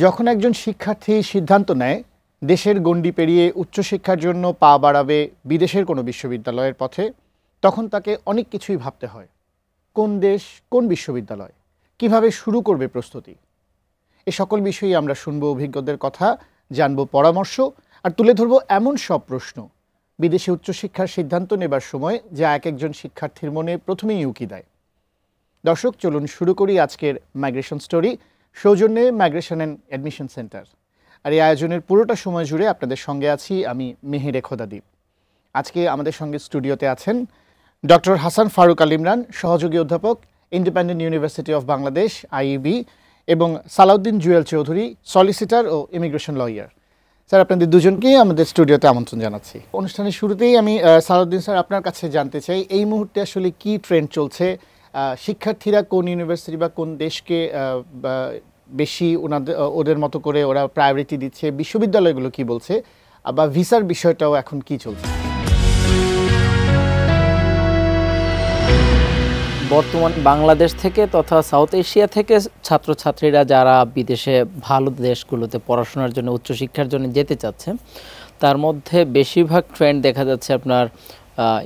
যখন একজন শিক্ষার্থী সিদ্ধান্ত নেয় দেশের গণ্ডি পেরিয়ে উচ্চশিক্ষার জন্য পা বাড়াবে বিদেশের কোনো বিশ্ববিদ্যালয়ের পথে, তখন তাকে অনেক কিছুই ভাবতে হয়। কোন দেশ, কোন বিশ্ববিদ্যালয়, কিভাবে শুরু করবে প্রস্তুতি, এ সকল বিষয়েই আমরা শুনবো অভিজ্ঞদের কথা, জানবো পরামর্শ আর তুলে ধরবো এমন সব প্রশ্ন বিদেশে উচ্চশিক্ষার সিদ্ধান্ত নেবার সময় যা এক একজন শিক্ষার্থীর মনে প্রথমেই উকি দেয়। দর্শক, চলুন শুরু করি আজকের মাইগ্রেশন স্টোরি, সৌজন্যে মাইগ্রেশন অ্যান্ড অ্যাডমিশন সেন্টার। আর এই আয়োজনের পুরোটা সময় জুড়ে আপনাদের সঙ্গে আছি আমি মেহের খোদাদীপ। আজকে আমাদের সঙ্গে স্টুডিওতে আছেন ডক্টর হাসান ফারুক আল ইমরান, সহযোগী অধ্যাপক, independent university of Bangladesh IEB, এবং সালাউদ্দিন জুয়েল চৌধুরী, সলিসিটার ও ইমিগ্রেশন লয়ার। স্যার, আপনাদের দুজনকেই আমাদের স্টুডিওতে আমন্ত্রণ জানাচ্ছি। অনুষ্ঠানের শুরুতেই আমি সালাউদ্দিন স্যার আপনার কাছে জানতে চাই, এই মুহূর্তে আসলে কি ট্রেন্ড চলছে? শিক্ষার্থীরা কোন ইউনিভার্সিটি বা কোন দেশকে বেশি ওদের মতো করে ওরা প্রায়োরিটি দিচ্ছে, বিশ্ববিদ্যালয়গুলো কি বলছে, বা ভিসার বিষয়টাও এখন কি চলছে? বর্তমান বাংলাদেশ থেকে তথা সাউথ এশিয়া থেকে ছাত্রছাত্রীরা যারা বিদেশে ভালো দেশগুলোতে পড়াশোনার জন্য উচ্চশিক্ষার জন্য যেতে চাচ্ছে, তার মধ্যে বেশিরভাগ ট্রেন্ড দেখা যাচ্ছে আপনার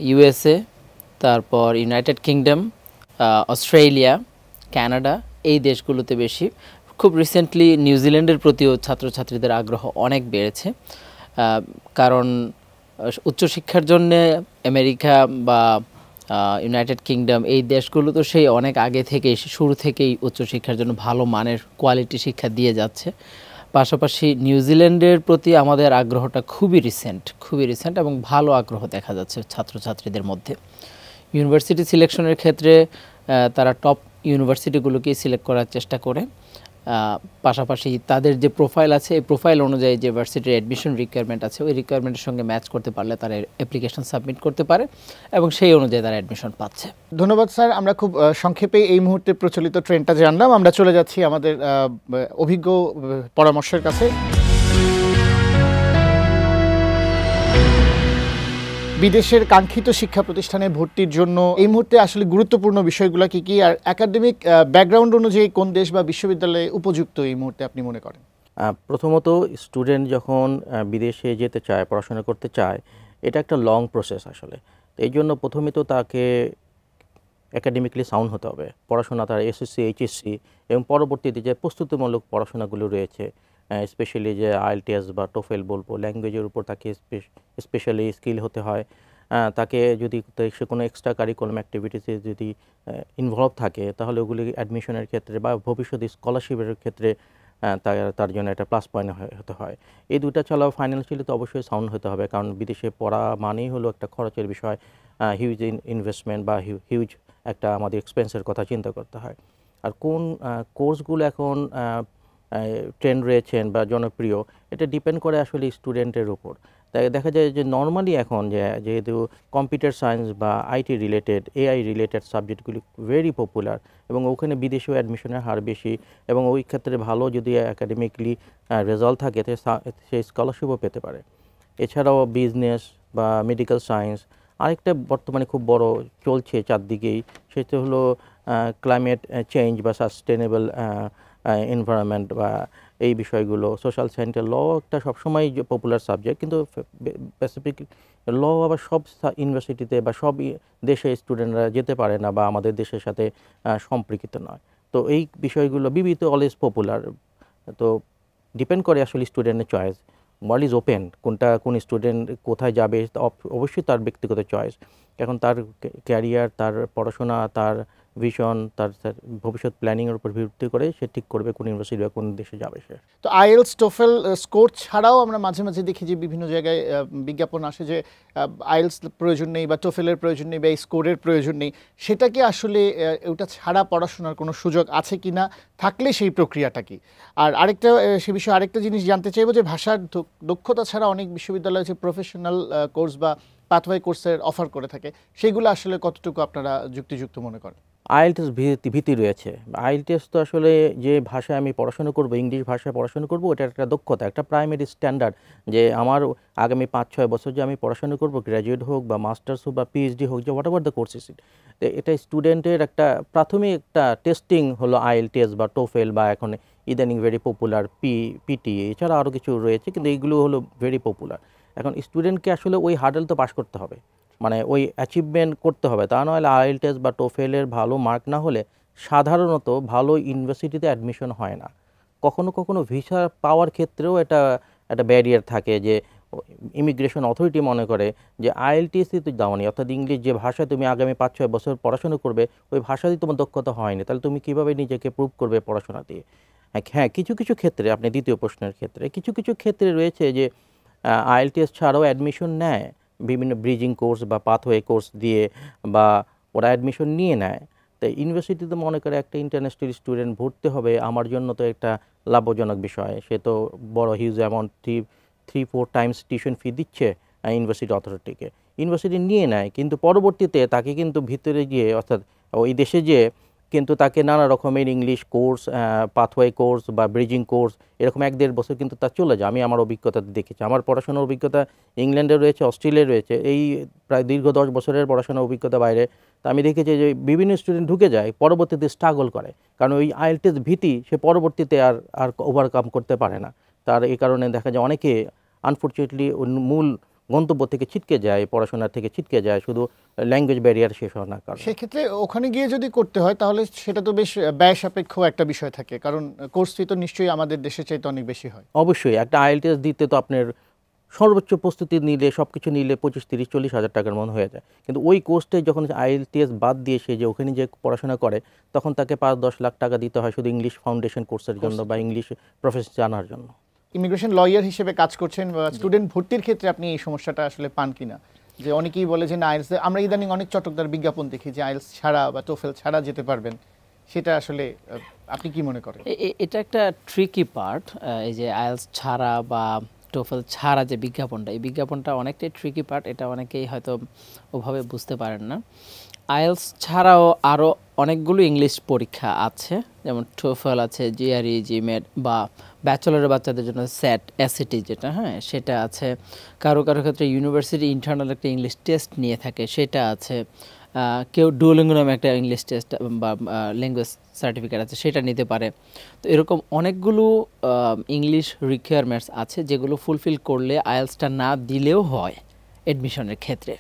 ইউএসএ, তারপর ইউনাইটেড কিংডম, অস্ট্রেলিয়া, কানাডা, এই দেশগুলোতে বেশি। খুব রিসেন্টলি নিউজিল্যান্ডের প্রতিও ছাত্রছাত্রীদের আগ্রহ অনেক বেড়েছে, কারণ উচ্চশিক্ষার জন্যে আমেরিকা বা ইউনাইটেড কিংডম এই দেশগুলো তো সেই অনেক আগে থেকেই, শুরু থেকেই উচ্চশিক্ষার জন্য ভালো মানের কোয়ালিটি শিক্ষা দিয়ে যাচ্ছে। পাশাপাশি নিউজিল্যান্ডের প্রতি আমাদের আগ্রহটা খুবই রিসেন্ট এবং ভালো আগ্রহ দেখা যাচ্ছে ছাত্রছাত্রীদের মধ্যে। ইউনিভার্সিটি সিলেকশনের ক্ষেত্রে তারা টপ ইউনিভার্সিটিগুলোকেই সিলেক্ট করার চেষ্টা করে। পাশাপাশি তাদের যে প্রোফাইল আছে, এই প্রোফাইল অনুযায়ী যে ভার্সিটির অ্যাডমিশন রিকোয়ারমেন্ট আছে, ওই রিকোয়ারমেন্টের সঙ্গে ম্যাচ করতে পারলে তারা অ্যাপ্লিকেশন সাবমিট করতে পারে এবং সেই অনুযায়ী তারা অ্যাডমিশন পাচ্ছে। ধন্যবাদ স্যার। আমরা খুব সংক্ষেপে এই মুহূর্তে প্রচলিত ট্রেন্ডটা জানলাম। আমরা চলে যাচ্ছি আমাদের অভিজ্ঞ পরামর্শের কাছে। বিদেশের কাঙ্ক্ষিত শিক্ষা প্রতিষ্ঠানে ভর্তির জন্য এই মুহূর্তে আসলে গুরুত্বপূর্ণ বিষয়গুলো কি কি, আর একাডেমিক ব্যাকগ্রাউন্ড অনুযায়ী কোন দেশ বা বিশ্ববিদ্যালয়ে উপযুক্ত এই মুহূর্তে আপনি মনে করেন? প্রথমত, স্টুডেন্ট যখন বিদেশে যেতে চায়, পড়াশোনা করতে চায়, এটা একটা লং প্রসেস আসলে। তো এই জন্য প্রথমে তো তাকে একাডেমিকলি সাউন্ড হতে হবে, পড়াশোনা তার এসএসসি, এইচএসসি এবং পরবর্তীতে যে প্রস্তুতিমূলক পড়াশোনাগুলো রয়েছে, স্পেশালি যে আইএলটিএস বা টোফেল বলবো, ল্যাঙ্গুয়েজের উপর তাকে স্পেশালি স্কিল হতে হয়। তাকে যদি সে কোনো এক্সট্রা কারিকুলাম অ্যাক্টিভিটিসে যদি ইনভলভ থাকে, তাহলে ওগুলি অ্যাডমিশনের ক্ষেত্রে বা ভবিষ্যতে স্কলারশিপের ক্ষেত্রে তার জন্য একটা প্লাস পয়েন্ট হতে হয়। এই দুটা ছাড়াও ফাইন্যান্সিয়ালি তো অবশ্যই সাউন্ড হতে হবে, কারণ বিদেশে পড়া মানেই হলো একটা খরচের বিষয়, হিউজ ইনভেস্টমেন্ট বা হিউজ একটা আমাদের এক্সপেন্সের কথা চিন্তা করতে হয়। আর কোন কোর্সগুলো এখন ট্রেন্ড রয়েছেন বা জনপ্রিয়, এটা ডিপেন্ড করে আসলে স্টুডেন্টের উপর। তাই দেখা যায় যে নর্মালি এখন যেহেতু কম্পিউটার সায়েন্স বা আইটি রিলেটেড, এআই রিলেটেড সাবজেক্টগুলি ভেরি পপুলার এবং ওখানে বিদেশেও অ্যাডমিশনের হার বেশি, এবং ওই ক্ষেত্রে ভালো যদি একাডেমিকলি রেজাল্ট থাকে সে স্কলারশিপও পেতে পারে। এছাড়াও বিজনেস বা মেডিকেল সায়েন্স, আরেকটা বর্তমানে খুব বড় চলছে চারদিকেই, সেটা হলো ক্লাইমেট চেঞ্জ বা সাস্টেনেবল এনভায়রনমেন্ট বা এই বিষয়গুলো। সোশ্যাল সায়েন্সের ল একটা সবসময় পপুলার সাবজেক্ট, কিন্তু স্পেসিফিক ল আবার সব ইউনিভার্সিটিতে বা সব দেশে স্টুডেন্টরা যেতে পারে না বা আমাদের দেশের সাথে সম্পর্কিত নয়। তো এই বিষয়গুলো বিবিধ অলওয়েজ পপুলার। তো ডিপেন্ড করে আসলে স্টুডেন্টের চয়েস। ওয়ার্ল্ড ইজ ওপেন, কোন স্টুডেন্ট কোথায় যাবে অবশ্যই তার ব্যক্তিগত চয়েস। এখন তার ক্যারিয়ার, তার পড়াশোনা, তার ভিশন, তার ভবিষ্যৎ প্ল্যানিংয়ের উপর ভিত্তি করে সে ঠিক করবে কোন ইউনিভার্সিটি বা কোন দেশে যাবে সে। তো আইএলস, টোফেল স্কোর ছাড়াও আমরা মাঝে মাঝে দেখি যে বিভিন্ন জায়গায় বিজ্ঞাপন আসে যে আইএলস প্রয়োজন নেই বা টোফেলের প্রয়োজন নেই বা এই স্কোরের প্রয়োজন নেই। সেটা কি আসলে ওটা ছাড়া পড়াশোনার কোনো সুযোগ আছে কি না, থাকলে সেই প্রক্রিয়াটা কি? আর আরেকটা সে বিষয়ে আরেকটা জিনিস জানতে চাইবো যে ভাষার দক্ষতা ছাড়া অনেক বিশ্ববিদ্যালয় আছে প্রফেশনাল কোর্স বা পাথওয়ে কোর্সের অফার করে থাকে, সেগুলো আসলে কতটুকু আপনারা যুক্তিযুক্ত মনে করেন? আইএলটিএস ভীতি রয়েছে। আইএলটিএস তো আসলে যে ভাষায় আমি পড়াশোনা করব, ইংলিশ ভাষায় পড়াশোনা করব, ওটা একটা দক্ষতা, একটা প্রাইমারি স্ট্যান্ডার্ড, যে আমার আগামী 5-6 বছর যে আমি পড়াশোনা করব, গ্র্যাজুয়েট হোক বা মাস্টার্স হোক বা পিএইচডি হোক, যে what ever the course is, এটা স্টুডেন্টের একটা প্রাথমিক একটা টেস্টিং হলো আইএলটিএস বা টোফেল বা এখন ইদানিং ভেরি পপুলার, পিটি, এছাড়া আরও কিছু রয়েছে, কিন্তু এইগুলো হলো ভেরি পপুলার। এখন স্টুডেন্টকে আসলে ওই হার্ডেল তো পাস করতে হবে, মানে ওই অ্যাচিভমেন্ট করতে হবে, তা নাহলে আইএলটিএস বা টোফেলের ভালো মার্ক না হলে সাধারণত ভালো ইউনিভার্সিটিতে অ্যাডমিশন হয় না। কখনো কখনো ভিসা পাওয়ার ক্ষেত্রেও এটা একটা ব্যারিয়ার থাকে, যে ইমিগ্রেশন অথরিটি মনে করে যে আইএলটিএসই তো দাওনি, অর্থাৎ ইংলিশ যে ভাষায় তুমি আগামী 5-6 বছর পড়াশোনা করবে ওই ভাষাতেই তোমার দক্ষতা হয়নি, তাহলে তুমি কীভাবে নিজেকে প্রুভ করবে পড়াশোনা দিয়ে। হ্যাঁ, কিছু কিছু ক্ষেত্রে, আপনি দ্বিতীয় প্রশ্নের ক্ষেত্রে, কিছু কিছু ক্ষেত্রে রয়েছে যে আইএলটিএস ছাড়াও অ্যাডমিশন নেয় বিভিন্ন ব্রিজিং কোর্স বা পাথওয়ে কোর্স দিয়ে, বা ওরা অ্যাডমিশন নিয়ে নেয়। তাই ইউনিভার্সিটিতে মনে করে একটা ইন্টারন্যাশনাল স্টুডেন্ট ভর্তি হবে, আমার জন্য তো একটা লাভজনক বিষয়। সে তো বড় huge amount 3-4 Times tuition fee দিচ্ছে ইউনিভার্সিটি অথরিটিকে, ইউনিভার্সিটি নিয়ে নেয়, কিন্তু পরবর্তীতে তাকে কিন্তু ভিতরে গিয়ে, অর্থাৎ ওই দেশে গিয়ে কিন্তু তাকে নানা রকমের ইংলিশ কোর্স, পাথওয়ে কোর্স বা ব্রিজিং কোর্স, এরকম 1-1.5 বছর কিন্তু তা চলে যায়। আমি আমার অভিজ্ঞতাতে দেখেছি, আমার পড়াশোনার অভিজ্ঞতা ইংল্যান্ডে রয়েছে, অস্ট্রেলিয়ায় রয়েছে, এই প্রায় দীর্ঘ 10 বছরের পড়াশোনার অভিজ্ঞতা বাইরে। তা আমি দেখেছি যে বিভিন্ন স্টুডেন্ট ঢুকে যায়, পরবর্তীতে স্ট্রাগল করে, কারণ ওই আইএলটিএস ভীতি সে পরবর্তীতে আর ওভারকাম করতে পারে না। তার এই কারণে দেখা যায় অনেকে আনফর্চুনেটলি মূল গন্তব্য থেকে ছিটকে যায়, পড়াশোনা থেকে ছিটকে যায়, শুধু ল্যাঙ্গুয়েজ ব্যারিয়ার শেষ হওয়ার না কারণে। সেক্ষেত্রে ওখানে গিয়ে যদি করতে হয় তাহলে সেটা তো বেশ ব্যয় সাপেক্ষ একটা বিষয় থাকে, কারণ কোর্স ফি তো নিশ্চয়ই আমাদের দেশের চাইতে অনেক বেশি হয়। অবশ্যই একটা আইএলটিএস দিতে তো আপনার সর্বোচ্চ প্রস্তুতি নিলে, সব কিছু নিলে 25-30-40 হাজার টাকার মন হয়ে যায়, কিন্তু ওই কোর্সটাই যখন আইএলটিএস বাদ দিয়ে সে যে ওখানে যে পড়াশোনা করে, তখন তাকে 5-10 লাখ টাকা দিতে হয় শুধু ইংলিশ ফাউন্ডেশন কোর্সের জন্য বা ইংলিশ প্রফেশন জানার জন্য। ইমিগ্রেশন লয়ার হিসেবে কাজ করছেন, স্টুডেন্ট ভর্তির ক্ষেত্রে আপনি এই সমস্যাটা আসলে পান কিনা? যে অনেকেই বলে যে না আইএলস, আমরা ইদানিং অনেক চটকদার বিজ্ঞাপন দেখি যে আইএলস ছাড়া বা টোফেল ছাড়া যেতে পারবেন, সেটা আসলে আপনি কি মনে করেন? এটা একটা ট্রিকি পার্ট, এই যে আইএলস ছাড়া বা টোফেল ছাড়া যে বিজ্ঞাপনটা, এই বিজ্ঞাপনটা অনেকটাই ট্রিকি পার্ট, এটা অনেকেই হয়তো ওভাবে বুঝতে পারেন না। আইএলস ছাড়াও আরও অনেকগুলো ইংলিশ পরীক্ষা আছে, যেমন টোফেল আছে, জিআরই, জিমেট, বা ব্যাচেলরের বাচ্চাদের জন্য স্যাট, এসএটি যেটা, হ্যাঁ সেটা আছে। কারো কারো ক্ষেত্রে ইউনিভার্সিটি ইন্টারনাল একটা ইংলিশ টেস্ট নিয়ে থাকে, সেটা আছে। কেউ ডুওলিঙ্গো নামে একটা ইংলিশ টেস্ট বা ল্যাঙ্গুয়েজ সার্টিফিকেট আছে, সেটা নিতে পারে। তো এরকম অনেকগুলো ইংলিশ রিকোয়ারমেন্টস আছে যেগুলো ফুলফিল করলে আইএলসটা না দিলেও হয় অ্যাডমিশনের ক্ষেত্রে।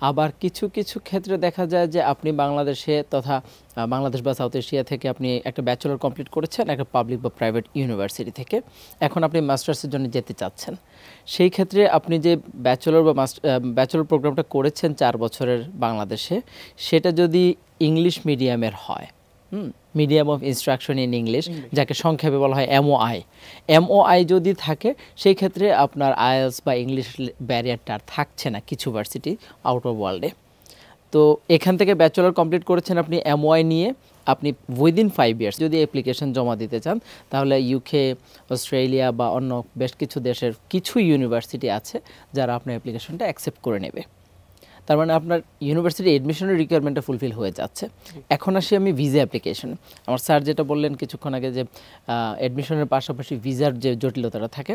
আবার কিছু কিছু ক্ষেত্রে দেখা যায় যে আপনি বাংলাদেশে তথা বাংলাদেশ বা সাউথ এশিয়া থেকে আপনি একটা ব্যাচেলর কমপ্লিট করেছেন একটা পাবলিক বা প্রাইভেট ইউনিভার্সিটি থেকে, এখন আপনি মাস্টার্সের জন্য যেতে চাচ্ছেন। সেই ক্ষেত্রে আপনি যে ব্যাচেলর বা ব্যাচেলর প্রোগ্রামটা করেছেন 4 বছরের বাংলাদেশে, সেটা যদি ইংলিশ মিডিয়ামের হয়, medium of instruction in English, যাকে সংক্ষেপে বলা হয় এমওআই যদি থাকে, সেই ক্ষেত্রে আপনার আইএলস বা ইংলিশ ব্যারিয়ারটা আর থাকছে না কিছু ভার্সিটি আউট অফ ওয়ার্ল্ডে। তো এখান থেকে ব্যাচেলর কমপ্লিট করেছেন আপনি এমওআই নিয়ে, আপনি উইদিন 5 ইয়ার্স যদি অ্যাপ্লিকেশন জমা দিতে চান, তাহলে ইউকে, অস্ট্রেলিয়া বা অন্য বেশ কিছু দেশের কিছু ইউনিভার্সিটি আছে যারা আপনার অ্যাপ্লিকেশনটা অ্যাকসেপ্ট করে নেবে। তার মানে আপনার ইউনিভার্সিটি এডমিশনের রিকোয়ারমেন্টটা ফুলফিল হয়ে যাচ্ছে। এখন আসি আমি ভিসা অ্যাপ্লিকেশন। আমার স্যার যেটা বললেন কিছুক্ষণ আগে, যে অ্যাডমিশনের পাশাপাশি ভিসার যে জটিলতাটা থাকে,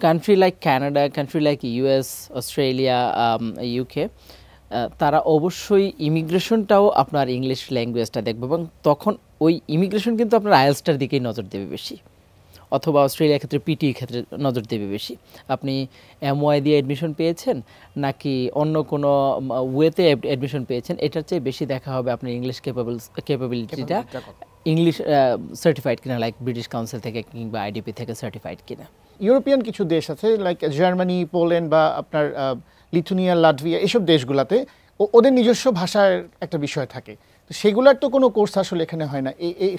country like Canada, country like US, Australia, UK, তারা অবশ্যই ইমিগ্রেশনটাও আপনার ইংলিশ ল্যাঙ্গুয়েজটা দেখবে, এবং তখন ওই ইমিগ্রেশন কিন্তু আপনার আইএলসটার দিকেই নজর দেবে বেশি, অথবা অস্ট্রেলিয়ার ক্ষেত্রে পিটির ক্ষেত্রে নজর দেবে বেশি। আপনি এমওআই দিয়ে অ্যাডমিশন পেয়েছেন নাকি অন্য কোনো ওয়েতে অ্যাডমিশন পেয়েছেন, এটার চেয়ে বেশি দেখা হবে আপনার ইংলিশ ক্যাপাবিলিটিটা ইংলিশ সার্টিফাইড কিনা, লাইক ব্রিটিশ কাউন্সিল থেকে কিংবা আইডিপি থেকে সার্টিফাইড কিনা। ইউরোপিয়ান কিছু দেশ আছে লাইক জার্মানি, পোল্যান্ড বা আপনার লিথুনিয়া, লাটভিয়া, এসব দেশগুলোতে ওদের নিজস্ব ভাষার একটা বিষয় থাকে, তো সেগুলোর তো কোনো কোর্স আসলে এখানে হয় না।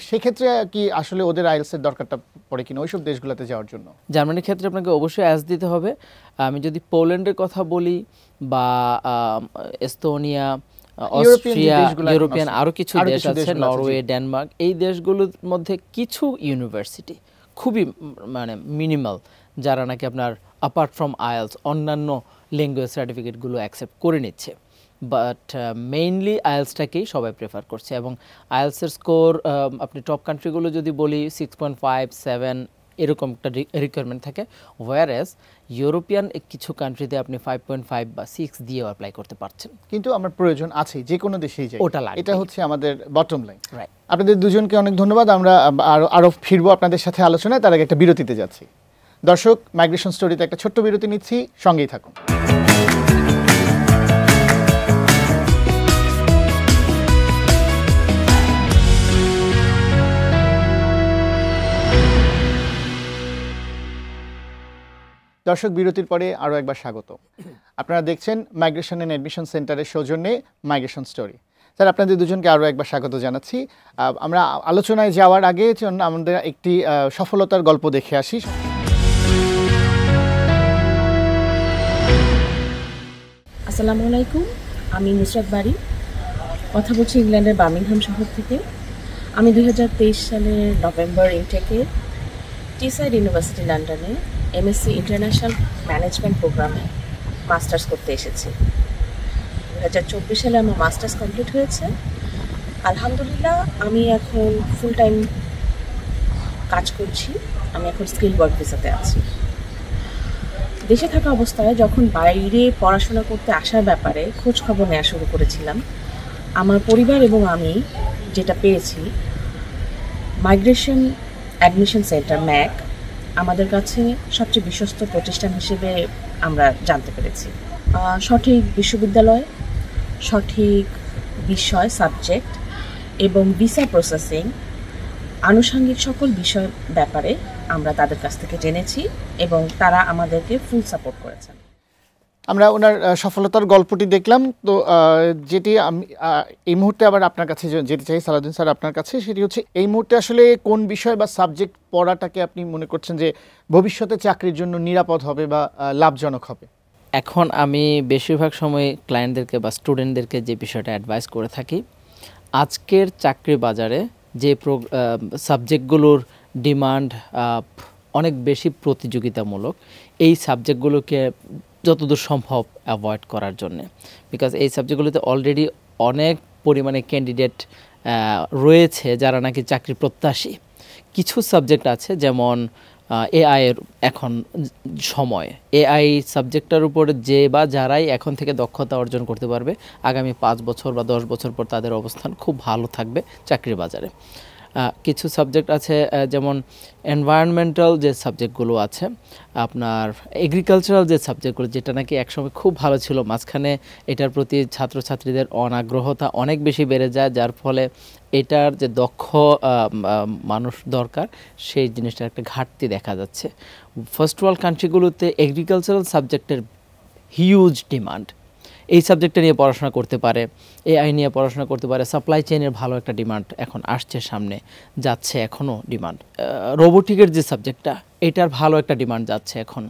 সেক্ষেত্রে কি আসলে ওদের আইএলসের দরকারটা পড়ে কিনা ওইসব দেশগুলোতে যাওয়ার জন্য? জার্মানির ক্ষেত্রে আপনাকে অবশ্যই অ্যাস দিতে হবে। আমি যদি পোল্যান্ডের কথা বলি বা এস্তোনিয়া, অস্ট্রিয়া, ইউরোপিয়ান আরও কিছু দেশ আছে, নরওয়ে, ডেনমার্ক, এই দেশগুলোর মধ্যে কিছু ইউনিভার্সিটি খুবই মানে মিনিমাল, যারা নাকি আপনার অ্যাপার্ট ফ্রম আইএলস অন্যান্য ল্যাঙ্গুয়েজ সার্টিফিকেটগুলো অ্যাকসেপ্ট করে নিচ্ছে, বাট মেইনলি আইএলসটাকেই সবাই প্রেফার করছে। এবং আইএলসের স্কোর আপনি টপ কান্ট্রিগুলো যদি বলি 6.5, 7, এরকম একটা রিকোয়ারমেন্ট থাকে। ওয়ারএস ইউরোপিয়ান কিছু কান্ট্রিতে আপনি 5.5 বা 6 দিয়েও অ্যাপ্লাই করতে পারছেন। কিন্তু আমার প্রয়োজন আছে যে কোনো দেশেই যাই, ওটা লাগবে। এটা হচ্ছে আমাদের বটম লাইন। রাইট। আপনাদের দুজনকে অনেক ধন্যবাদ। আমরা আরো ফিরবো আপনাদের সাথে আলোচনায়, তার আগে একটা বিরতিতে যাচ্ছি। দর্শক, মাইগ্রেশন স্টোরিতে একটা ছোট্ট বিরতি নিচ্ছি, সঙ্গেই থাকুন। দর্শক, বিরতির পরে আরও একবার স্বাগত। আপনারা দেখছেন মাইগ্রেশন অ্যান্ড অ্যাডমিশন সেন্টারের সৌজন্যে মাইগ্রেশন স্টোরি। স্যার, আপনাদের দুজনকে আরও একবার স্বাগত জানাচ্ছি। আমরা আলোচনায় যাওয়ার আগে আমাদের একটি সফলতার গল্প দেখে আসি। আসসালামু আলাইকুম, আমি নুসরাত বাড়ি, কথা বলছি ইংল্যান্ডের বার্মিংহাম শহর থেকে। আমি 2023 সালের নভেম্বর ইনটেকে টিসাইড ইউনিভার্সিটি লন্ডনে এমএসসি ইন্টারন্যাশনাল ম্যানেজমেন্ট প্রোগ্রামে মাস্টার্স করতে এসেছি। 2024 সালে আমার মাস্টার্স কমপ্লিট হয়েছে। আলহামদুলিল্লাহ, আমি এখন ফুল টাইম কাজ করছি। আমি এখন স্কিল ওয়ার্ক ভিসাতে আছি। দেশে থাকা অবস্থায় যখন বাইরে পড়াশোনা করতে আসার ব্যাপারে খোঁজ খবর নেওয়া শুরু করেছিলাম, আমার পরিবার এবং আমি যেটা পেয়েছি, মাইগ্রেশন অ্যাডমিশন সেন্টার ম্যাক আমাদের কাছে সবচেয়ে বিশ্বস্ত প্রতিষ্ঠান হিসেবে আমরা জানতে পেরেছি। সঠিক বিশ্ববিদ্যালয়, সঠিক বিষয় সাবজেক্ট এবং ভিসা প্রসেসিং আনুষঙ্গিক সকল বিষয় ব্যাপারে আমরা তাদের কাছ থেকে জেনেছি এবং তারা আমাদেরকে ফুল সাপোর্ট করেছেন। আমরা ওনার সফলতার গল্পটি দেখলাম। তো যেটি আমি এই মুহূর্তে আবার আপনার কাছে যেতে চাই সালাউদ্দিন স্যার, আপনার কাছে, সেটি হচ্ছে এই মুহূর্তে আসলে কোন বিষয় বা সাবজেক্ট পড়াটাকে আপনি মনে করছেন যে ভবিষ্যতে চাকরির জন্য নিরাপদ হবে বা লাভজনক হবে? এখন আমি বেশিরভাগ সময় ক্লায়েন্টদেরকে বা স্টুডেন্টদেরকে যে বিষয়টা অ্যাডভাইস করে থাকি, আজকের চাকরি বাজারে যে সাবজেক্টগুলোর ডিমান্ড অনেক বেশি প্রতিযোগিতামূলক, এই সাবজেক্টগুলোকে যতদূর সম্ভব অ্যাভয়েড করার জন্যে। বিকজ এই সাবজেক্টগুলোতে অলরেডি অনেক পরিমাণে ক্যান্ডিডেট রয়েছে যারা নাকি চাকরি প্রত্যাশী। কিছু সাবজেক্ট আছে, যেমন এআই এর এখন সময়, এআই সাবজেক্টটার উপরে যে বা যারাই এখন থেকে দক্ষতা অর্জন করতে পারবে, আগামী 5 বছর বা 10 বছর পর তাদের অবস্থান খুব ভালো থাকবে চাকরির বাজারে। কিছু সাবজেক্ট আছে, যেমন এনভায়রনমেন্টাল যে সাবজেক্টগুলো আছে, আপনার এগ্রিকালচারাল যে সাবজেক্টগুলো, যেটা নাকি একসময় খুব ভালো ছিল, মাঝখানে এটার প্রতি ছাত্রছাত্রীদের অনাগ্রহতা অনেক বেশি বেড়ে যায়, যার ফলে এটার যে দক্ষ মানুষ দরকার সেই জিনিসটার একটা ঘাটতি দেখা যাচ্ছে। ফার্স্ট ওয়ার্ল্ড কান্ট্রিগুলোতে এগ্রিকালচারাল সাবজেক্টের হিউজ ডিমান্ড। এই সাবজেক্টটা নিয়ে পড়াশোনা করতে পারে, এআই নিয়ে পড়াশোনা করতে পারে, সাপ্লাই চেইনের ভালো একটা ডিমান্ড এখন আসছে, সামনে যাচ্ছে, এখনও ডিমান্ড। রোবোটিকের যে সাবজেক্টটা, এটার ভালো একটা ডিমান্ড যাচ্ছে এখন।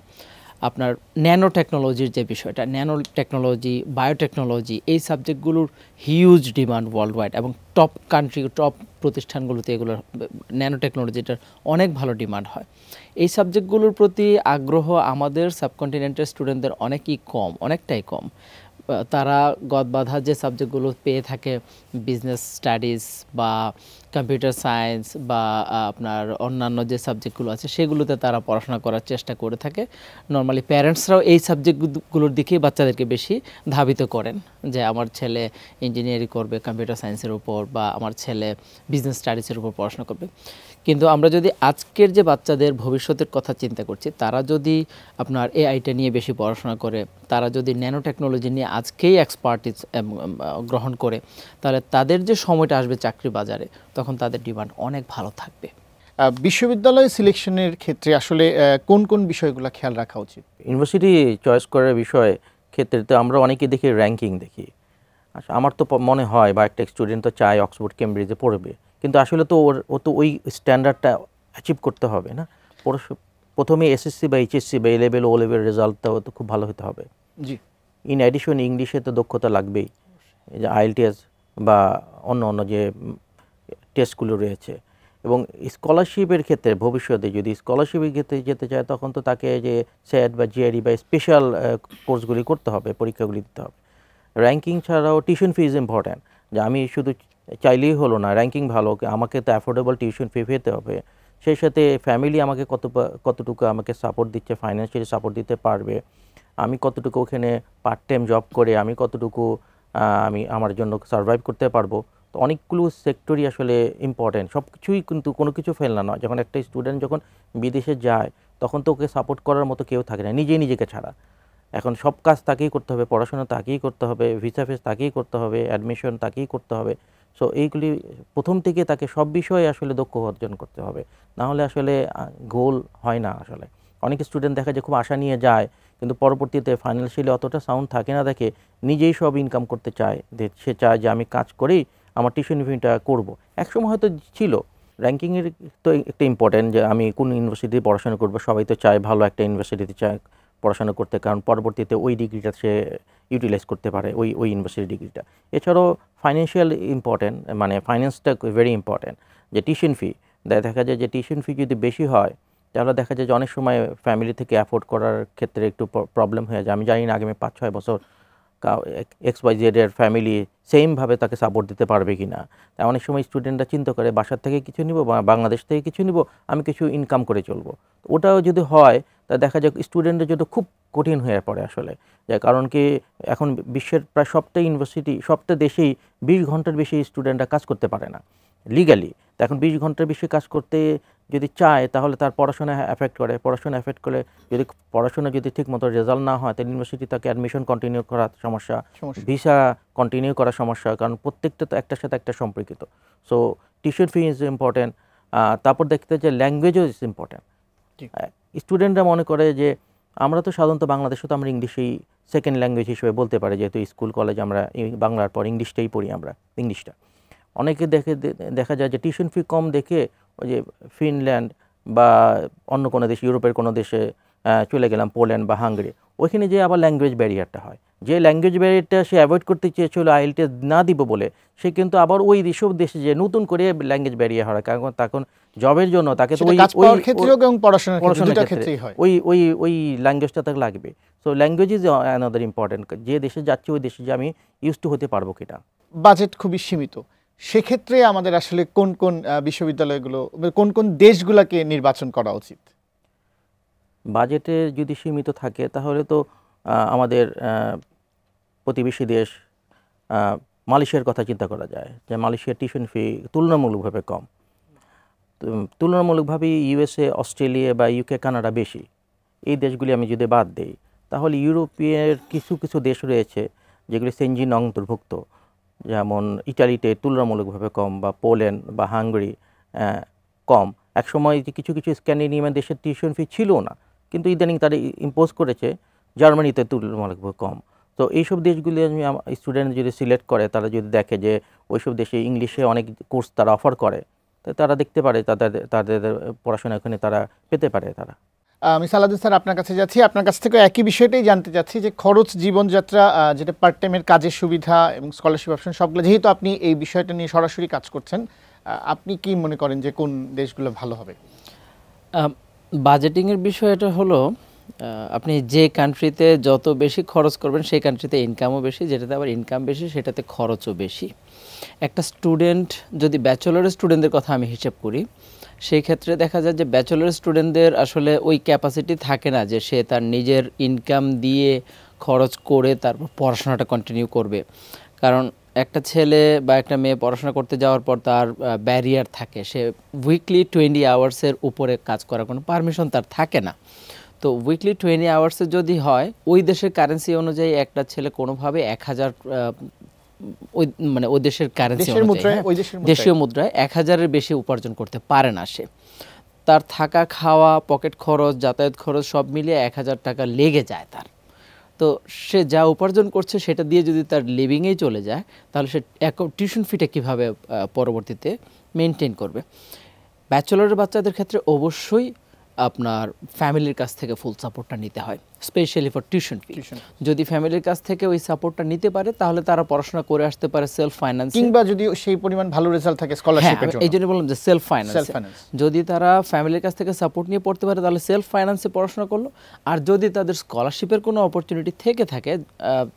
আপনার ন্যানো টেকনোলজির যে বিষয়টা, ন্যানো টেকনোলজি, বায়োটেকনোলজি, এই সাবজেক্টগুলোর হিউজ ডিমান্ড ওয়ার্ল্ড ওয়াইড, এবং টপ কান্ট্রি, টপ প্রতিষ্ঠানগুলোতে এগুলোর ন্যানো টেকনোলজিটার অনেক ভালো ডিমান্ড হয়। এই সাবজেক্টগুলোর প্রতি আগ্রহ আমাদের সাবকন্টিনেন্টের স্টুডেন্টদের অনেকটাই কম। তারা গদবাঁধা যে সাবজেক্টগুলো পেয়ে থাকে, বিজনেস স্টাডিজ বা কম্পিউটার সায়েন্স বা আপনার অন্যান্য যে সাবজেক্টগুলো আছে, সেগুলোতে তারা পড়াশোনা করার চেষ্টা করে থাকে। নর্মালি প্যারেন্টসরাও এই সাবজেক্টগুলোর দিকেই বাচ্চাদেরকে বেশি ধাবিত করেন, যে আমার ছেলে ইঞ্জিনিয়ারিং করবে কম্পিউটার সায়েন্সের উপর, বা আমার ছেলে বিজনেস স্টাডিজের উপর পড়াশোনা করবে। কিন্তু আমরা যদি আজকের যে বাচ্চাদের ভবিষ্যতের কথা চিন্তা করছি, তারা যদি আপনার এআইটা নিয়ে বেশি পড়াশোনা করে, তারা যদি ন্যানো টেকনোলজি নিয়ে আজকেই এক্সপার্টিস গ্রহণ করে, তাহলে তাদের যে সময়টা আসবে চাকরি বাজারে, তখন তাদের ডিমান্ড অনেক ভালো থাকবে। বিশ্ববিদ্যালয় সিলেকশনের ক্ষেত্রে আসলে কোন কোন বিষয়গুলো খেয়াল রাখা উচিত? ইউনিভার্সিটি চয়েস করার বিষয়ে ক্ষেত্রে তো আমরা অনেকে দেখি র্যাঙ্কিং দেখি। আচ্ছা, আমার তো মনে হয় বা একটা স্টুডেন্ট তো চায় অক্সফোর্ড কেমব্রিজে পড়বে, কিন্তু আসলে তো ও তো ওই স্ট্যান্ডার্ডটা অ্যাচিভ করতে হবে না। প্রথমে এসএসসি বা এইচএসসি বা এ লেভেল ও লেভেল রেজাল্টটাও তো খুব ভালো হতে হবে। জি। ইন অ্যাডিশন ইংলিশে তো দক্ষতা লাগবেই, এই যে আইএলটিএস বা অন্য যে টেস্টগুলো রয়েছে। এবং স্কলারশিপের ক্ষেত্রে ভবিষ্যতে যদি স্কলারশিপের ক্ষেত্রে যেতে চায়, তখন তো তাকে যে স্যাট বা জিআরই বা স্পেশাল কোর্সগুলি করতে হবে, পরীক্ষাগুলি দিতে হবে। র্যাঙ্কিং ছাড়াও টিউশন ফি ইজ ইম্পর্ট্যান্ট, যে আমি শুধু চাইলেই হলো না, র্যাঙ্কিং ভালো, আমাকে তো অ্যাফোর্ডেবল টিউশন ফি পেতে হবে। সেই সাথে ফ্যামিলি আমাকে কতটুকু আমাকে সাপোর্ট দিচ্ছে, ফাইন্যান্সিয়ালি সাপোর্ট দিতে পারবে, আমি কতটুকু ওখানে পার্ট টাইম জব করে আমি কতটুকু আমি আমার জন্য সার্ভাইভ করতে পারবো। তো অনেকগুলো সেক্টরই আসলে ইম্পর্টেন্ট, সব কিছুই কিন্তু কোনো কিছু ফেলনা নয়। যখন একটা স্টুডেন্ট যখন বিদেশে যায় তখন তো ওকে সাপোর্ট করার মতো কেউ থাকে না, নিজেকে ছাড়া। এখন সব কাজ তাকেই করতে হবে, পড়াশোনা তাকেই করতে হবে, ভিসা ফিস তাকেই করতে হবে, অ্যাডমিশন তাকেই করতে হবে। সো এইগুলি প্রথম থেকে তাকে সব বিষয়ে আসলে দক্ষ অর্জন করতে হবে, না হলে আসলে গোল হয় না। আসলে অনেক স্টুডেন্ট দেখা যায় খুব আশা নিয়ে যায়, কিন্তু পরবর্তীতে ফাইন্যান্সিয়ালি অতটা সাউন্ড থাকে না, দেখে নিজেই সব ইনকাম করতে চায়, সে চায় যে আমি কাজ করেই আমার টিউশন ফিটা করবো। একসময় হয়তো ছিল র্যাঙ্কিংয়ের তো একটা ইম্পর্টেন্ট, যে আমি কোন ইউনিভার্সিটিতে পড়াশোনা করবো, সবাই তো চায় ভালো একটা ইউনিভার্সিটিতে চায় পড়াশোনা করতে, কারণ পরবর্তীতে ওই ডিগ্রিটা সে ইউটিলাইজ করতে পারে, ওই ইউনিভার্সিটি ডিগ্রিটা। এছাড়াও ফাইন্যান্সিয়াল ইম্পর্টেন্ট, মানে ফাইন্যান্সটা ভেরি ইম্পর্টেন্ট। যে টিউশন ফি, দেখা যায় যে টিউশন ফি যদি বেশি হয় তাহলে দেখা যায় যে অনেক সময় ফ্যামিলি থেকে অ্যাফোর্ড করার ক্ষেত্রে একটু প্রবলেম হয়ে যায়। আমি জানি না আগামী 5-6 বছর XYZ এর ফ্যামিলি সেমভাবে তাকে সাপোর্ট দিতে পারবে কি না। তাই অনেক সময় স্টুডেন্টরা চিন্তা করে বাসার থেকে কিছু নিব বা বাংলাদেশ থেকে কিছু নিব, আমি কিছু ইনকাম করে চলবো। ওটাও যদি হয় তা দেখা যায় স্টুডেন্টের জন্য খুব কঠিন হয়ে পড়ে আসলে। যার কারণ কি, এখন বিশ্বের প্রায় সবটা ইউনিভার্সিটি, সবটা দেশেই 20 ঘন্টার বেশি স্টুডেন্টরা কাজ করতে পারে না লিগালি। তো এখন 20 ঘন্টার বেশি কাজ করতে যদি চায় তাহলে তার পড়াশোনা এফেক্ট করে, যদি পড়াশোনা যদি ঠিক মতো রেজাল্ট না হয় তাহলে ইউনিভার্সিটি তাকে অ্যাডমিশন কন্টিনিউ করার সমস্যা, ভিসা কন্টিনিউ করার সমস্যা, কারণ প্রত্যেকটা তো একটার সাথে একটা সম্পর্কিত। So tuition fee is important. তারপর দেখতে যে ল্যাঙ্গুয়েজও ইজ ইম্পর্টেন্ট। স্টুডেন্টরা মনে করে যে আমরা তো সাধারণত বাংলাদেশে তো আমরা ইংলিশেই সেকেন্ড ল্যাঙ্গুয়েজ হিসেবে বলতে পারি, যেহেতু স্কুল কলেজ আমরা বাংলার পর ইংলিশটাই পড়ি, আমরা ইংলিশটা। অনেকে দেখা যায় যে টিউশন ফি কম দেখে ওই যে ফিনল্যান্ড বা অন্য কোনো দেশ, ইউরোপের কোনো দেশে চলে গেলাম, পোল্যান্ড বা হাঙ্গেরি, ওইখানে যে আবার ল্যাঙ্গুয়েজ ব্যারিয়ারটা হয়, যে ল্যাঙ্গুয়েজ ব্যারিয়ারটা সে অ্যাভয়েড করতে চেয়েছিল আইএলটিএস না দিব বলে, সে কিন্তু আবার ওই সব দেশে যে নতুন করে ল্যাঙ্গুয়েজ ব্যারিয়ার হয়, কারণ তখন জবের জন্য তাকে তো ওই ল্যাঙ্গুয়েজটা তাকে লাগবে। So language is another important, যে দেশে যাচ্ছি ওই দেশে যে আমি ইউজ টু হতে পারবো কিনা। বাজেট খুবই সীমিত, সেক্ষেত্রে আমাদের আসলে কোন কোন বিশ্ববিদ্যালয়গুলো, কোন কোন দেশগুলোকে নির্বাচন করা উচিত? বাজেটে যদি সীমিত থাকে তাহলে তো আমাদের প্রতিবেশী দেশ মালয়েশিয়ার কথা চিন্তা করা যায়, যে মালয়েশিয়ার টিউশন ফি তুলনামূলকভাবে কম। তুলনামূলকভাবে USA, অস্ট্রেলিয়া বা UK, কানাডা বেশি। এই দেশগুলি আমি যদি বাদ দিই তাহলে ইউরোপের কিছু কিছু দেশ রয়েছে যেগুলি সেনজিন অন্তর্ভুক্ত, যেমন ইটালিতে তুলনামূলকভাবে কম, বা পোল্যান্ড বা হাঙ্গেরি কম। একসময় যে কিছু কিছু স্ক্যান্ডিনেভিয়ান দেশের টিউশন ফি ছিল না, কিন্তু ইদানিং তারা ইম্পোজ করেছে। জার্মানিতে তুলনামূলকভাবে কম। তো এইসব দেশগুলি আমি স্টুডেন্ট যদি সিলেক্ট করে, তারা যদি দেখে যে ওইসব দেশে ইংলিশে অনেক কোর্স তারা অফার করে, তো তারা দেখতে পারে তাদের পড়াশোনা এখানে তারা পেতে পারে তারা। আমি সালাউদ্দিন স্যার আপনার কাছে যাচ্ছি, আপনার কাছ থেকে একই বিষয়টাই জানতে চাচ্ছি যে খরচ, জীবনযাত্রা, যেটা পার্ট টাইমের কাজের সুবিধা এবং স্কলারশিপ অপশন সবগুলো, যেহেতু আপনি এই বিষয়টা নিয়ে সরাসরি কাজ করছেন, আপনি কি মনে করেন যে কোন দেশগুলো ভালো হবে? বাজেটিংয়ের বিষয়টা হলো, আপনি যে কান্ট্রিতে যত বেশি খরচ করবেন সেই কান্ট্রিতে ইনকামও বেশি, যেটাতে আবার ইনকাম বেশি সেটাতে খরচও বেশি। একটা স্টুডেন্ট, যদি ব্যাচেলরের স্টুডেন্টদের কথা আমি হিসেব করি, সেই ক্ষেত্রে দেখা যায় যে ব্যাচেলর স্টুডেন্টদের আসলে ওই ক্যাপাসিটি থাকে না যে সে তার নিজের ইনকাম দিয়ে খরচ করে তারপর পড়াশোনাটা কন্টিনিউ করবে। কারণ একটা ছেলে বা একটা মেয়ে পড়াশোনা করতে যাওয়ার পর তার ব্যারিয়ার থাকে, সে উইকলি 20 আওয়ার্সের উপরে কাজ করার কোনো পারমিশন তার থাকে না। তো উইকলি 20 আওয়ার্সে যদি হয়, ওই দেশের কারেন্সি অনুযায়ী একটা ছেলে কোনোভাবে 1000, ওই দেশের কারেন্সি অনুযায়ী, দেশীয় মুদ্রায় 1000-এর বেশি উপার্জন করতে পারে না সে। তার থাকা, খাওয়া, পকেট খরচ, যাতায়াত খরচ সব মিলিয়ে 1000 টাকা লেগে যায় তার। তো সে যা উপার্জন করছে সেটা দিয়ে যদি তার লিভিংয়েই চলে যায়, তাহলে সে টিউশন ফিটা কীভাবে পরবর্তীতে মেনটেন করবে? ব্যাচেলরের বাচ্চাদের ক্ষেত্রে অবশ্যই আপনার ফ্যামিলির কাছ থেকে ফুল সাপোর্টটা নিতে হয়, স্পেশালি ফর টিউশন ফি। যদি ফ্যামিলির কাছ থেকে ওই সাপোর্টটা নিতে পারে তাহলে তারা পড়াশোনা করে আসতে পারে সেলফ ফাইন্যান্স, কিংবা যদি সেই পরিমাণ ভালো রেজাল্ট থাকে স্কলারশিপের জন্য। এই জন্য বললাম যে সেলফ ফাইন্যান্স। যদি তারা ফ্যামিলির কাছ থেকে সাপোর্ট নিয়ে পড়তে পারে তাহলে সেলফ ফাইন্যান্সে পড়াশোনা করলো। আর যদি তাদের স্কলারশিপের কোনো অপরচুনিটি থেকে থাকে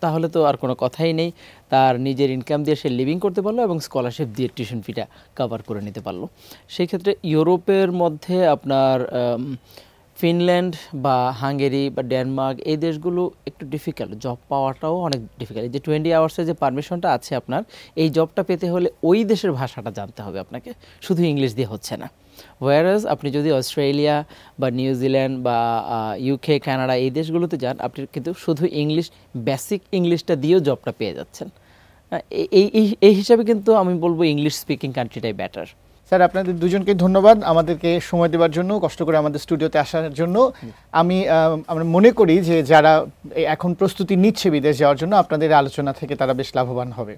তাহলে তো আর কোনো কথাই নেই, তার নিজের ইনকাম দিয়ে সে লিভিং করতে পারলো এবং স্কলারশিপ দিয়ে টিউশন ফিটা কভার করে নিতে পারলো। সেই ক্ষেত্রে ইউরোপের মধ্যে আপনার ফিনল্যান্ড বা হাঙ্গেরি বা ডেনমার্ক এই দেশগুলো একটু ডিফিকাল্ট, জব পাওয়াটাও অনেক ডিফিকাল্ট। এই যে 20 আওয়ার্সের যে পারমিশনটা আছে আপনার, এই জবটা পেতে হলে ওই দেশের ভাষাটা জানতে হবে আপনাকে, শুধু ইংলিশ দিয়ে হচ্ছে না। ওয়ারাজ আপনি যদি অস্ট্রেলিয়া বা নিউজিল্যান্ড বা ইউকে, কানাডা এই দেশগুলোতে যান, আপনি কিন্তু শুধু ইংলিশ, বেসিক ইংলিশটা দিয়েও জবটা পেয়ে যাচ্ছেন। এই হিসাবে কিন্তু আমি বলবো ইংলিশ স্পিকিং কান্ট্রিটাই বেটার। স্যার, আপনাদের দুজনকে ধন্যবাদ আমাদেরকে সময় দেওয়ার জন্য, কষ্ট করে আমাদের স্টুডিওতে আসার জন্য। আমরা মনে করি যে যারা এখন প্রস্তুতি নিচ্ছে বিদেশ যাওয়ার জন্য, আপনাদের আলোচনা থেকে তারা বেশ লাভবান হবে।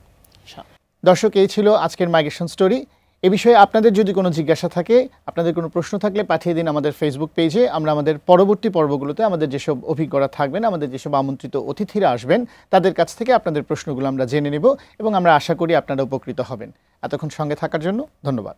দর্শক, এই ছিল আজকের মাইগ্রেশন স্টোরি। এ বিষয়ে আপনাদের যদি কোনো জিজ্ঞাসা থাকে, আপনাদের কোনো প্রশ্ন থাকলে পাঠিয়ে দিন আমাদের ফেসবুক পেজে। আমরা আমাদের পরবর্তী পর্বগুলোতে আমাদের যেসব অভিজ্ঞরা থাকবেন, আমাদের যেসব আমন্ত্রিত অতিথিরা আসবেন, তাদের কাছ থেকে আপনাদের প্রশ্নগুলো আমরা জেনে নেব এবং আমরা আশা করি আপনারা উপকৃত হবেন। এতক্ষণ সঙ্গে থাকার জন্য ধন্যবাদ।